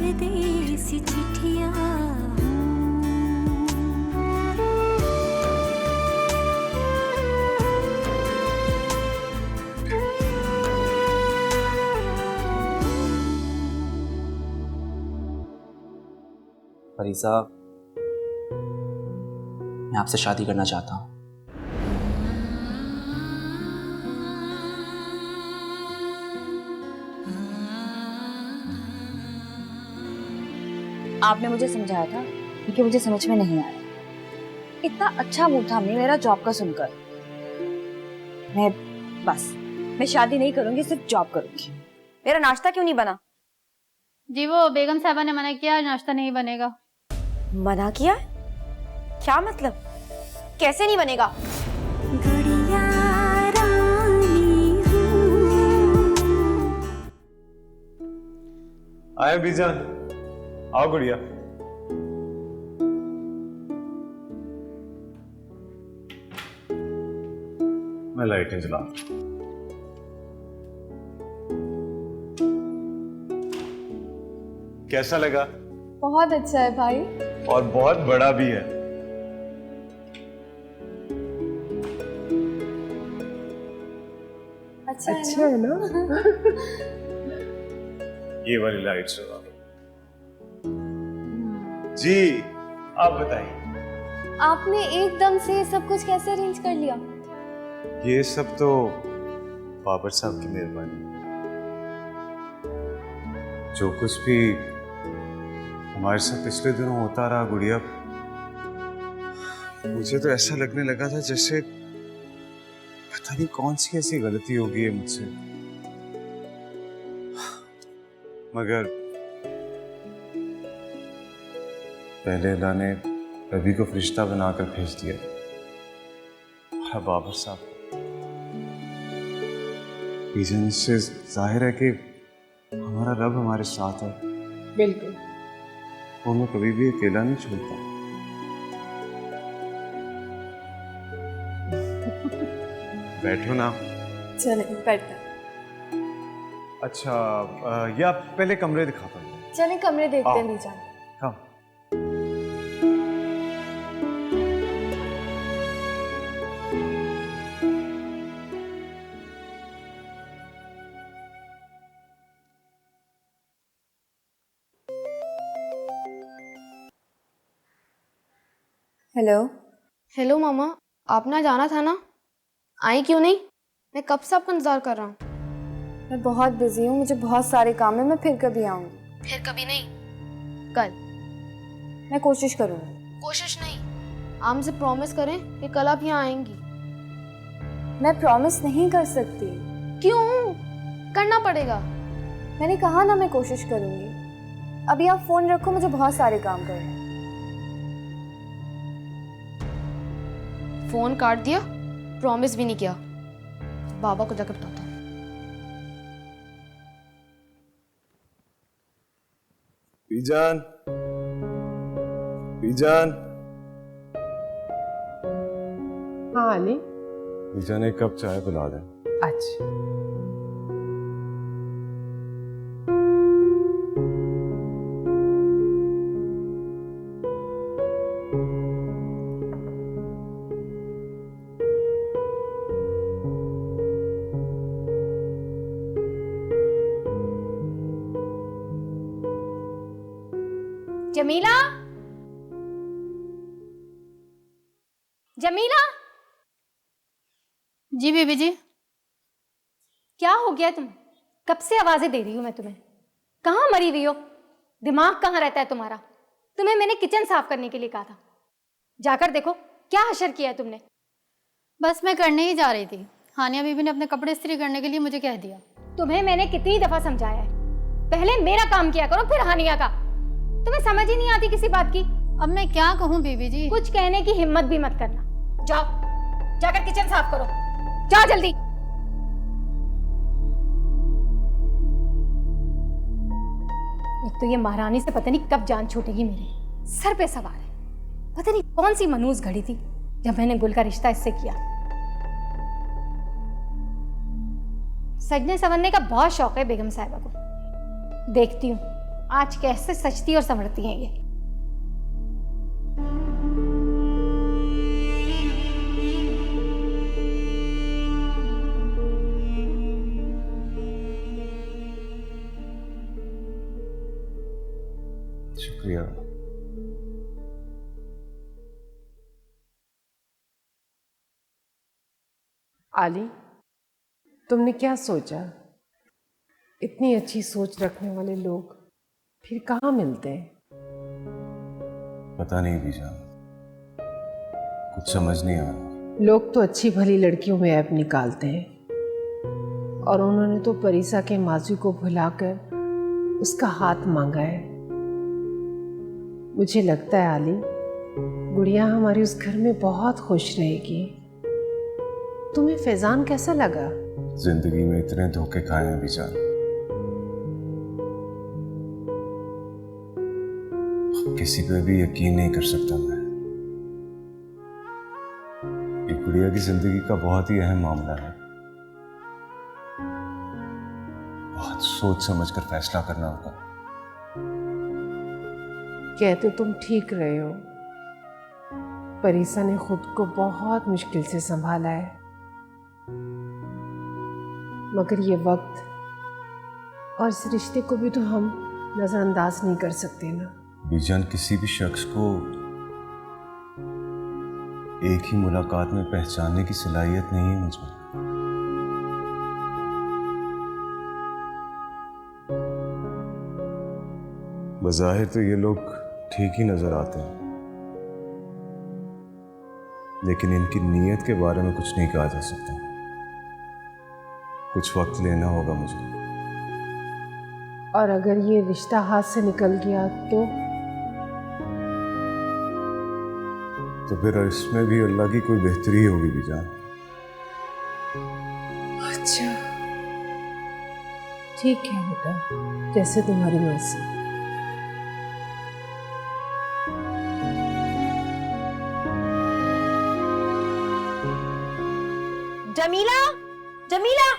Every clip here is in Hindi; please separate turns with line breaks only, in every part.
परदेसी चिट्ठियां
फरीसा, मैं आपसे शादी करना चाहता हूँ।
आपने मुझे समझाया था क्योंकि मुझे समझ में नहीं आया। इतना अच्छा मूड था हमने मेरा जॉब का सुनकर। मैं शादी नहीं करूंगी, सिर्फ जॉब करूंगी। मेरा नाश्ता क्यों नहीं बना?
जी वो बेगम साहबा ने मना किया, नाश्ता नहीं बनेगा।
मना किया? क्या मतलब? कैसे नहीं बनेगा?
गुड़िया रानी हूँ।
आए बीजान, आओ गुड़िया। मैं लाइटें जला। कैसा लगा?
बहुत अच्छा है भाई।
और बहुत बड़ा भी है।
अच्छा है ना?
ये वाली लाइट जला। जी आप बताइए।
आपने एकदम से सब कुछ कैसे अरेंज कर लिया?
ये सब तो बाबर साहब की मेहरबानी। जो कुछ भी हमारे साथ पिछले दिनों होता रहा गुड़िया, मुझे तो ऐसा लगने लगा था जैसे पता नहीं कौन सी ऐसी गलती हो गई है मुझसे। मगर पहले अल्लाह ने रवि को फरिश्ता बनाकर भेज दिया और बाबर साहब। इससे जाहिर है कि हमारा रब हमारे साथ है।
बिल्कुल।
वो हमें कभी भी अकेला नहीं छोड़ता। बैठो ना।
चले बैठते।
अच्छा या पहले कमरे दिखाता हूँ।
चले कमरे देखते हैं लीजा।
हाँ।
हेलो।
हेलो मामा, आपने जाना था ना, आई क्यों नहीं? मैं कब से आपका इंतजार कर रहा हूँ।
मैं बहुत बिजी हूँ, मुझे बहुत सारे काम है, मैं फिर कभी आऊंगी।
फिर कभी नहीं, कल।
मैं कोशिश करूंगी।
कोशिश नहीं, आप मुझे प्रॉमिस करें कि कल आप यहाँ आएंगी।
मैं प्रॉमिस नहीं कर सकती।
क्यों? करना पड़ेगा।
मैंने कहा ना मैं कोशिश करूंगी। अभी आप फोन रखो, मुझे बहुत सारे काम करने हैं।
फोन काट दिया, प्रॉमिस भी नहीं किया। बाबा को जाकर बताता हूँ।
बीजान, बीजान।
हाँ अली।
बीजान एक कप चाय पिला दें।
अच्छा।
जमीला, जमीला। जी बीबी जी। क्या हो गया तुम्हें? कब से आवाजें दे रही हूं मैं तुम्हें। कहाँ मरी हुई हो? दिमाग कहाँ रहता है तुम्हारा? तुम्हें मैंने किचन साफ करने के लिए कहा था, जाकर देखो क्या हशर किया है तुमने। बस मैं करने ही जा रही थी। हानिया बीबी ने अपने कपड़े इस्त्री करने के लिए मुझे कह दिया। तुम्हें मैंने कितनी दफा समझाया है, पहले मेरा काम किया करो फिर हानिया का। तुम्हें समझ ही नहीं आती किसी बात की। अब मैं क्या कहूँ बीबी जी? कुछ कहने की हिम्मत भी मत करना। जाओ, जाकर किचन साफ करो, जाओ जल्दी। एक तो ये महारानी से पता नहीं कब जान छूटेगी, मेरे सर पे सवार है। पता नहीं कौन सी मनूस घड़ी थी जब मैंने गुल का रिश्ता इससे किया। सजने संवरने का बहुत शौक है बेगम साहिबा को। देखती हूँ आज कैसे सचती और संवरती हैं ये।
शुक्रिया।
आली, तुमने क्या सोचा? इतनी अच्छी सोच रखने वाले लोग फिर कहाँ मिलते हैं?
पता नहीं बीजा, कुछ समझ नहीं आ रहा।
लोग तो अच्छी भली लड़कियों में ऐप निकालते हैं, और उन्होंने तो परीसा के माजी को भुलाकर उसका हाथ मांगा है। मुझे लगता है आली, गुड़िया हमारी उस घर में बहुत खुश रहेगी। तुम्हें फैजान कैसा लगा?
जिंदगी में इतने धोखे खाए हैं बीजा, किसी पे भी यकीन नहीं कर सकता मैं। ये गुड़िया की जिंदगी का बहुत ही अहम मामला है। बहुत सोच समझ कर फैसला करना होगा।
कहते तुम ठीक रहे हो। परीसा ने खुद को बहुत मुश्किल से संभाला है, मगर ये वक्त और इस रिश्ते को भी तो हम नजरअंदाज नहीं कर सकते ना।
बीजान, किसी भी शख्स को एक ही मुलाकात में पहचानने की सलाहियत नहीं है मुझमें। बज़ाहिर तो ये लोग ठीक ही नजर आते हैं, लेकिन इनकी नीयत के बारे में कुछ नहीं कहा जा सकता। कुछ वक्त लेना होगा मुझे।
और अगर ये रिश्ता हाथ से निकल गया तो
फिर इसमें भी अल्लाह की कोई बेहतरी होगी बीजान।
अच्छा, ठीक है बेटा, जैसे तुम्हारी मर्जी।
जमीला, जमीला।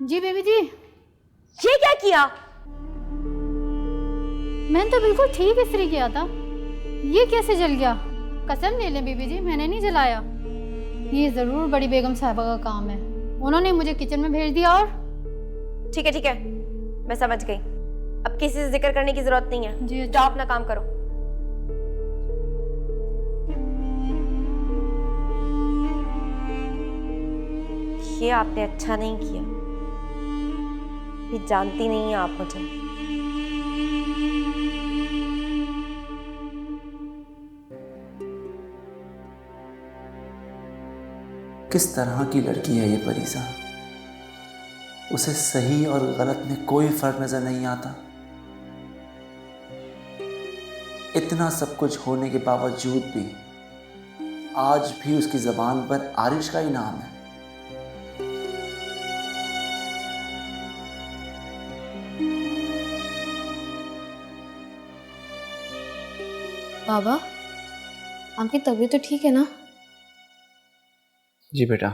जी बेबी जी।
ये क्या किया?
मैंने तो बिल्कुल ठीक इस्त्री किया था, ये कैसे जल गया? कसम ले लें बीबी जी, मैंने नहीं जलाया। ये ज़रूर बड़ी बेगम साहिबा का काम है, उन्होंने मुझे किचन में भेज दिया। और
ठीक है, मैं समझ गई। अब किसी से जिक्र करने की जरूरत नहीं है।
जी,
जाओ अपना काम करो। ये आपने अच्छा नहीं किया। ये जानती नहीं है आप मुझे।
किस तरह की लड़की है ये परीसा? उसे सही और गलत में कोई फर्क नजर नहीं आता। इतना सब कुछ होने के बावजूद भी आज भी उसकी जुबान पर आरिश का ही नाम है।
बाबा, आपकी तबीयत तो ठीक है ना?
जी बेटा।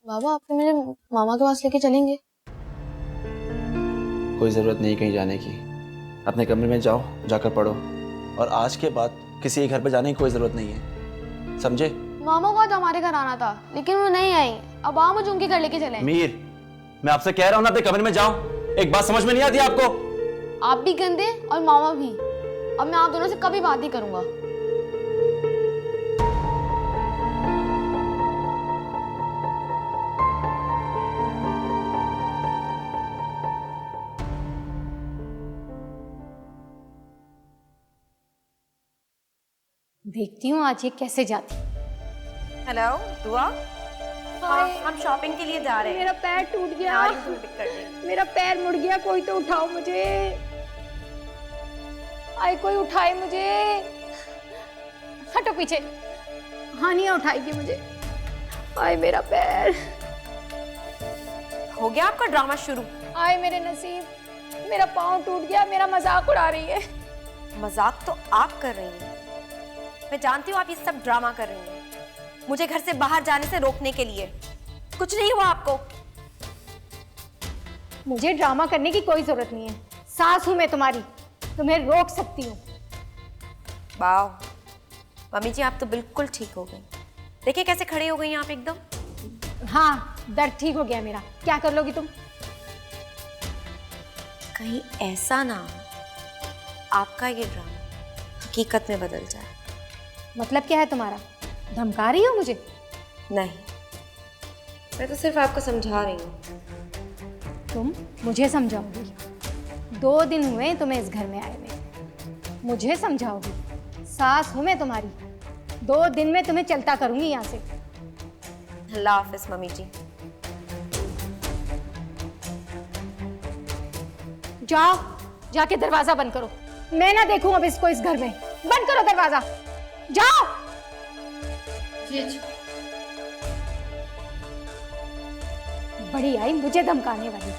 बाबा, आपको मेरे मामा के पास लेके चलेंगे?
कोई ज़रूरत नहीं कहीं जाने की, अपने कमरे में जाओ, जाकर पढ़ो। और आज के बाद किसी के घर पे जाने की कोई ज़रूरत नहीं है, समझे?
मामा को आज हमारे घर आना था, लेकिन वो नहीं आई। अब आप मुझे उनके घर लेके चलें।
मीर, मैं आपसे कह रहा हूँ ना, अपने कमरे में जाओ। एक बात समझ में नहीं आती आपको?
आप भी गंदे और मामा भी। अब मैं आप दोनों से कभी बात नहीं करूंगा।
देखती हूँ आज ये कैसे जाती।
हेलो दुआ। हाँ, हम शॉपिंग के लिए जा रहे हैं।
मेरा पैर टूट गया।
आ रही हूँ तुम्हें पिक करने।
मेरा पैर मुड़ गया, कोई तो उठाओ मुझे। आए कोई उठाए मुझे। हटो पीछे, हानिया उठाएगी मुझे। आए मेरा पैर।
हो गया आपका ड्रामा शुरू?
आए मेरे नसीब, मेरा पाँव टूट गया। मेरा मजाक उड़ा रही है।
मजाक तो आप कर रही हैं। मैं जानती हूँ आप ये सब ड्रामा कर रही हैं, मुझे घर से बाहर जाने से रोकने के लिए। कुछ नहीं हुआ आपको?
मुझे ड्रामा करने की कोई जरूरत नहीं है। सास हूं मैं तुम्हारी, तुम्हें रोक सकती हूँ।
वाह मम्मी जी, आप तो बिल्कुल ठीक हो गई। देखिए कैसे खड़ी हो गई आप एकदम।
हाँ, दर्द ठीक हो गया मेरा। क्या कर लोगी तुम?
कहीं ऐसा ना हो आपका ये ड्रामा हकीकत में बदल जाए।
मतलब क्या है तुम्हारा? धमका रही हो मुझे?
नहीं, मैं तो सिर्फ आपको समझा रही हूँ।
तुम मुझे समझाओगी? 2 दिन हुए तुम्हें इस घर में आए हुए, मुझे समझाओगी? सास हूं मैं तुम्हारी, 2 दिन में तुम्हें चलता करूंगी यहाँ से।
अल्लाह हाफिज मम्मी जी।
जाओ, जाके दरवाजा बंद करो। मैं ना देखूं अब इसको इस घर में। बंद करो दरवाजा, जाओ। बड़ी आई मुझे धमकाने वाली।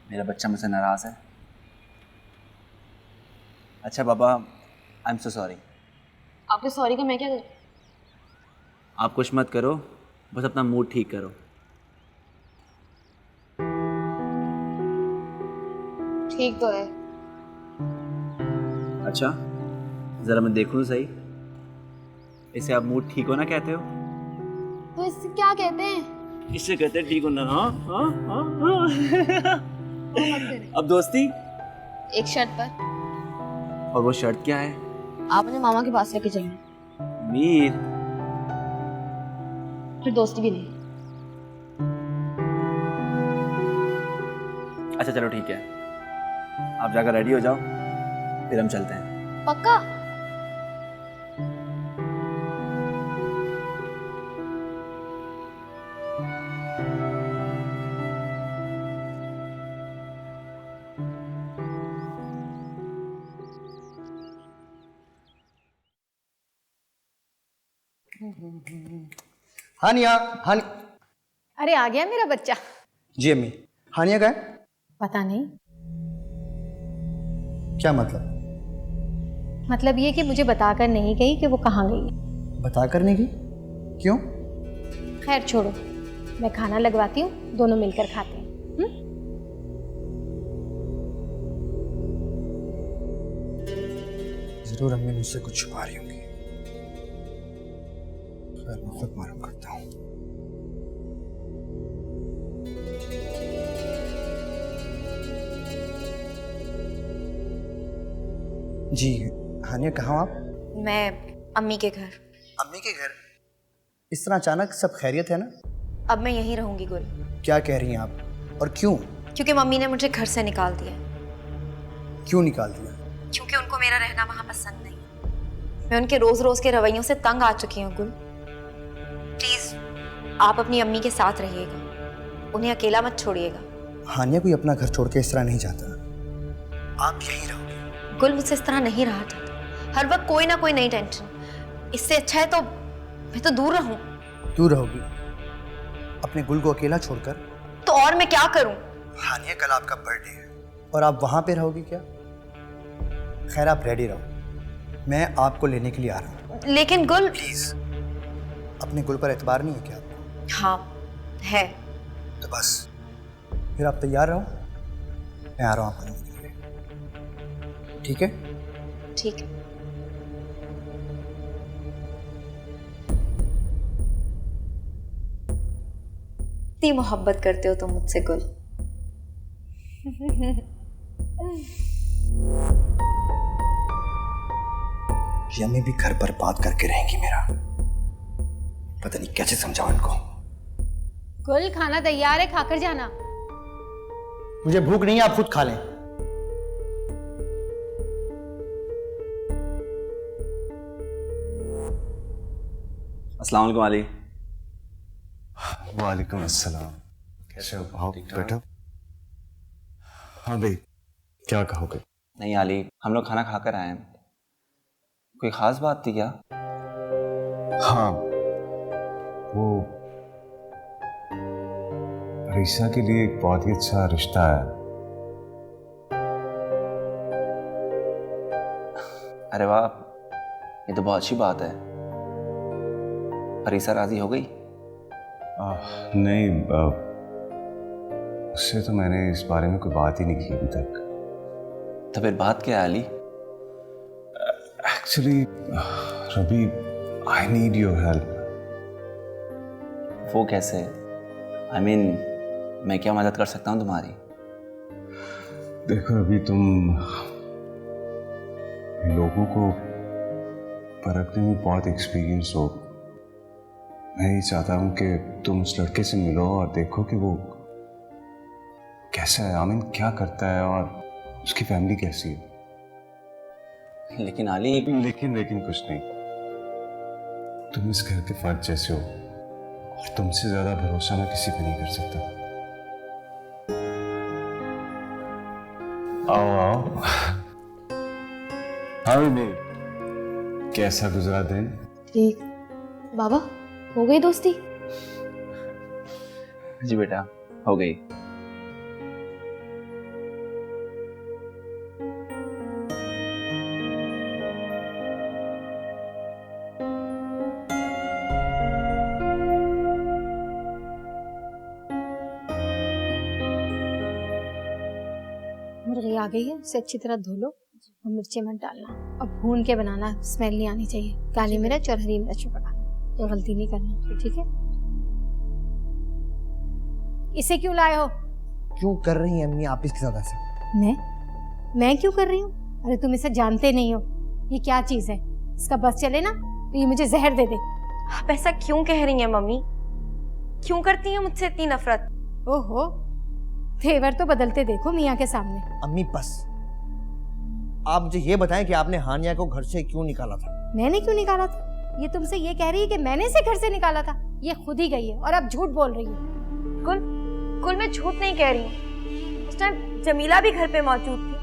मेरा बच्चा मुझसे नाराज है। अच्छा बाबा, आई एम सो सॉरी।
आपके सॉरी का मैं क्या करूं?
आप कुछ मत करो, बस अपना मूड ठीक करो।
ठीक तो है।
अच्छा, ज़रा मैं देखूं सही। इसे आप मूड ठीक होना कहते हो?
तो इससे क्या कहते हैं?
इससे कहते हैं ठीक होना। हाँ हाँ हाँ हाँ। अब दोस्ती?
एक शर्त पर।
और वो शर्त क्या है?
आप मुझे मामा के पास लेके चलें,
मीर,
फिर दोस्ती भी नहीं।
अच्छा चलो ठीक है, आप जाकर रेडी हो जाओ, फिर हम चलते हैं।
पक्का?
हानिया, हानि
अरे आ गया मेरा बच्चा।
जी अम्मी, हानिया का है?
पता नहीं,
क्या मतलब?
मतलब ये कि मुझे बताकर नहीं गई कि वो कहाँ गई है।
बता कर नहीं की? क्यों?
खैर छोड़ो, मैं खाना लगवाती हूँ, दोनों मिलकर खाते हैं।
जरूर अम्मी मुझसे कुछ छुपा रही होंगी। खैर मैं खुद मालूम करता हूँ। जी हानिया, कहाँ हो आप?
मैं अम्मी के घर।
अम्मी के घर? इस तरह अचानक? सब खैरियत है ना?
अब मैं यहीं रहूंगी गुल।
क्या कह रही हैं आप, और क्यों?
क्योंकि मम्मी ने मुझे घर से निकाल दिया।
क्यों निकाल दिया?
क्योंकि उनको मेरा रहना वहां पसंद नहीं। मैं उनके रोज रोज के रवैयों से तंग आ चुकी हूँ गुल। प्लीज आप अपनी अम्मी के साथ रहिएगा, उन्हें अकेला मत छोड़िएगा।
हानिया कोई अपना घर छोड़ के इस तरह नहीं जाता। आप यहीं रहोगे।
गुल मुझसे इस तरह नहीं रहा जाता, हर वक्त कोई ना कोई नई टेंशन। इससे अच्छा है तो मैं तो दूर रहूं।
दूर रहोगी अपने गुल को अकेला छोड़कर?
तो और मैं क्या करूं?
हानिया कल आपका बर्थडे है और आप वहां पे रहोगी क्या? खैर आप रेडी रहो, मैं आपको लेने के लिए आ रहा हूँ।
लेकिन गुल।
प्लीज, अपने गुल पर एतबार नहीं है क्या आपको?
हाँ है।
तो बस फिर आप तैयार रहो, मैं आ रहा हूँ आपको लेने के लिए। ठीक है?
ठीक है। इतनी मोहब्बत करते हो तुम मुझसे गुल।
यम्मी भी घर पर बात करके रहेंगी मेरा। पता नहीं कैसे समझाओ इनको।
गुल खाना तैयार है, खाकर जाना।
मुझे भूख नहीं है, आप खुद खा लें।
अस्सलाम वालेकुम अली।
वालेकुम अस्सलाम। कैसे हो? आओ बैठो। हाँ भाई, क्या कहोगे?
नहीं अली, हम लोग खाना खाकर आए हैं। कोई ख़ास बात थी क्या?
हाँ, वो रीसा के लिए एक बहुत ही अच्छा रिश्ता है।
अरे वाह, ये तो बहुत अच्छी बात है। रीसा राजी हो गई?
नहीं, उससे तो मैंने इस बारे में कोई बात ही नहीं की अभी तक।
तो फिर बात क्या है Ali?
Actually Ravi, I need your help.
वो कैसे? I mean, मैं क्या मदद कर सकता हूँ तुम्हारी?
देखो रवि, तुम लोगों को परखने में बहुत एक्सपीरियंस हो। मैं ये चाहता हूँ कि तुम उस लड़के से मिलो और देखो कि वो कैसा है, आमिन क्या करता है और उसकी फैमिली कैसी है।
लेकिन अली,
लेकिन कुछ नहीं। तुम इस घर के फर्द जैसे हो और तुमसे ज्यादा भरोसा मैं किसी पे नहीं कर सकता। आओ आओ। हाँ नहीं, कैसा गुजरा दिन?
ठीक। बाबा, हो गई दोस्ती?
जी बेटा, हो गई।
मुर्गी आ गई है, उसे अच्छी तरह धो लो और मिर्ची मत डालना और भून के बनाना, स्मेल नहीं आनी चाहिए। काली मिर्च और हरी मिर्च में पकाना, तो गलती नहीं करना, ठीक है? इसे क्यों लाए हो?
क्यों कर रही हैं अम्मी आप इसके साथ ऐसे?
मैं क्यों कर रही हूँ? अरे तुम इसे जानते नहीं हो, ये क्या चीज है? इसका बस चले ना तो ये मुझे जहर दे दे।
आप ऐसा क्यों कह रही हैं मम्मी? क्यों करती हैं मुझसे इतनी नफरत?
ओहो, तेवर तो बदलते देखो मियाँ के सामने।
अम्मी बस, आप मुझे ये बताएं कि आपने हानिया को घर से क्यों निकाला था?
मैंने क्यों निकाला था? ये तुमसे ये कह रही है कि मैंने इसे घर से निकाला था? ये खुद ही गई है और अब झूठ बोल रही है।
कुल मैं झूठ नहीं कह रही हूँ। उस टाइम जमीला भी घर पे मौजूद थी।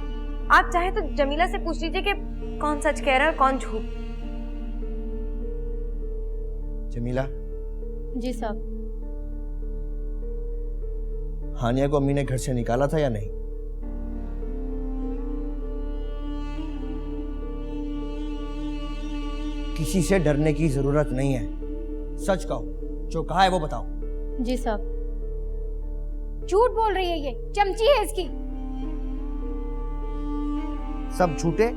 आप चाहे तो जमीला से पूछ लीजिए कि कौन सच कह रहा है और कौन झूठ।
जमीला।
जी साहब।
हानिया को अम्मी ने घर से निकाला था या नहीं? किसी से डरने की जरूरत नहीं है, सच कहो, जो कहा है वो बताओ।
जी साहब। झूठ बोल रही है, ये चमची है इसकी।
सब झूठे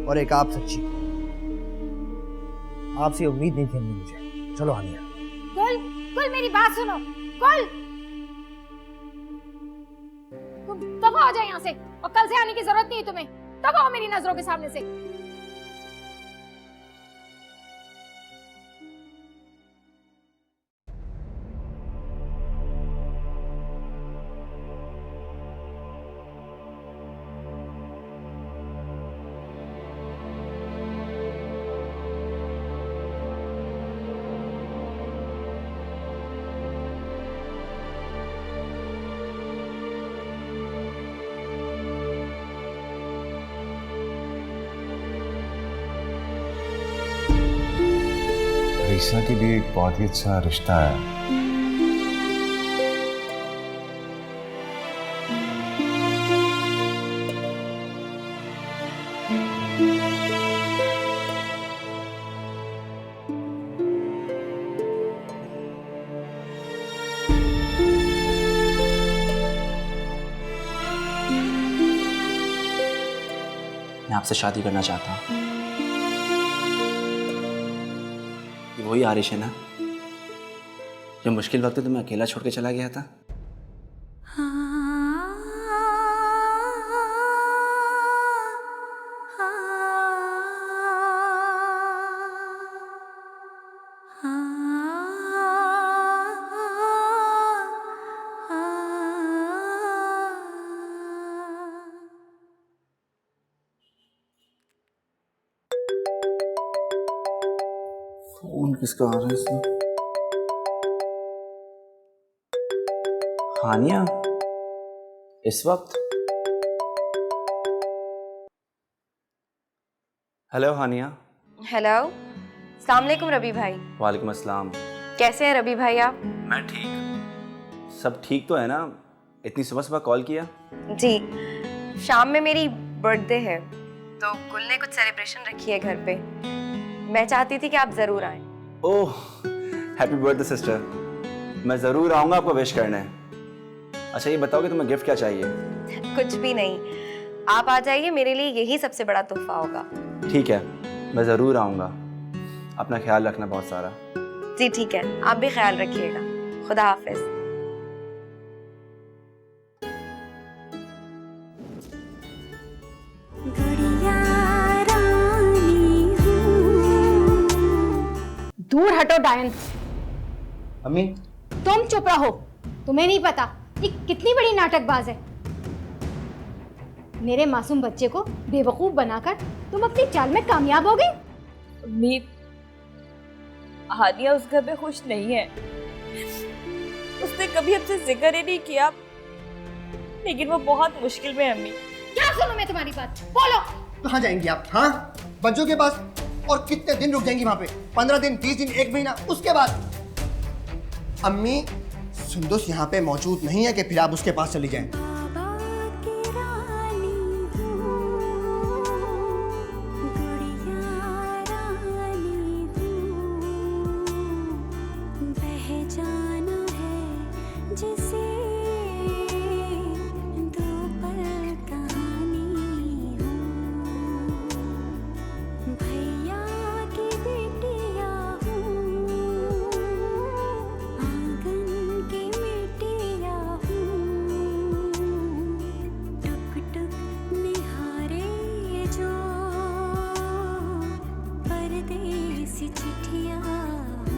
और एक आप सच्ची। आपसे उम्मीद नहीं थी मुझे। चलो हानिया।
कुल मेरी बात सुनो। कुल तुम दफा हो जाए यहाँ से, और कल से आने की जरूरत नहीं है तुम्हें। दफा हो मेरी नजरों के सामने से।
रीसा के लिए एक बहुत ही अच्छा रिश्ता है।
मैं आपसे शादी करना चाहता हूँ। ये वही आरिश है ना, जो मुश्किल वक्त में तुम्हें अकेला छोड़ के चला गया था? फोन किसका आ रहा है इसमें? हानिया, इस वक्त? हेलो हानिया।
हेलो, अस्सलाम वालेकुम रवि भाई।
वालेकुम अस्सलाम।
कैसे हैं रवि भाई आप?
मैं ठीक। सब ठीक तो है ना? इतनी सुबह सुबह कॉल किया?
जी, शाम में मेरी बर्थडे है तो गुल ने कुछ सेलिब्रेशन रखी है घर पे। मैं चाहती थी कि आप जरूर आएं।
ओह, हैप्पी बर्थडे सिस्टर। मैं ज़रूर आऊँगा आपको विश करने। अच्छा ये बताओ कि तुम्हें गिफ्ट क्या चाहिए?
कुछ भी नहीं, आप आ जाइए, मेरे लिए यही सबसे बड़ा तोहफा होगा।
ठीक है, मैं ज़रूर आऊँगा। अपना ख्याल रखना बहुत सारा।
जी ठीक है, आप भी ख्याल रखिएगा। खुदा हाफिज।
गुड़िया रानी हूँ।
दूर हटो डायन।
अम्मी
तुम चुप रहो। तुम्हें नहीं पता ये कितनी बड़ी नाटकबाज है। मेरे मासूम बच्चे को बेवकूफ बनाकर तुम अपनी चाल में कामयाब हो गई।
अम्मी, हानिया उस घर में खुश नहीं है। उसने कभी हमसे जिक्र ही नहीं किया, लेकिन वो बहुत मुश्किल में है अम्मी।
क्या सुनूं मैं तुम्हारी बात? बोलो।
कहाँ जाएंगी आप? हाँ, बच्चों के पास। और कितने दिन रुक जाएंगी वहाँ पे? 15 दिन, 20 दिन, 1 महीना, उसके बाद? अम्मी, सुंदुस यहाँ पे मौजूद नहीं है कि फिर आप उसके पास चली जाएं।
बाबा की रानी हूँ, गुड़िया रानी हूँ। बह जाना है जिसे दो पल कहानी हूँ। भैया की बेटिया हूँ, आंगन की मिट्टिया हूँ। टुक टुक निहारे जो परदेसी चिट्ठिया हूँ।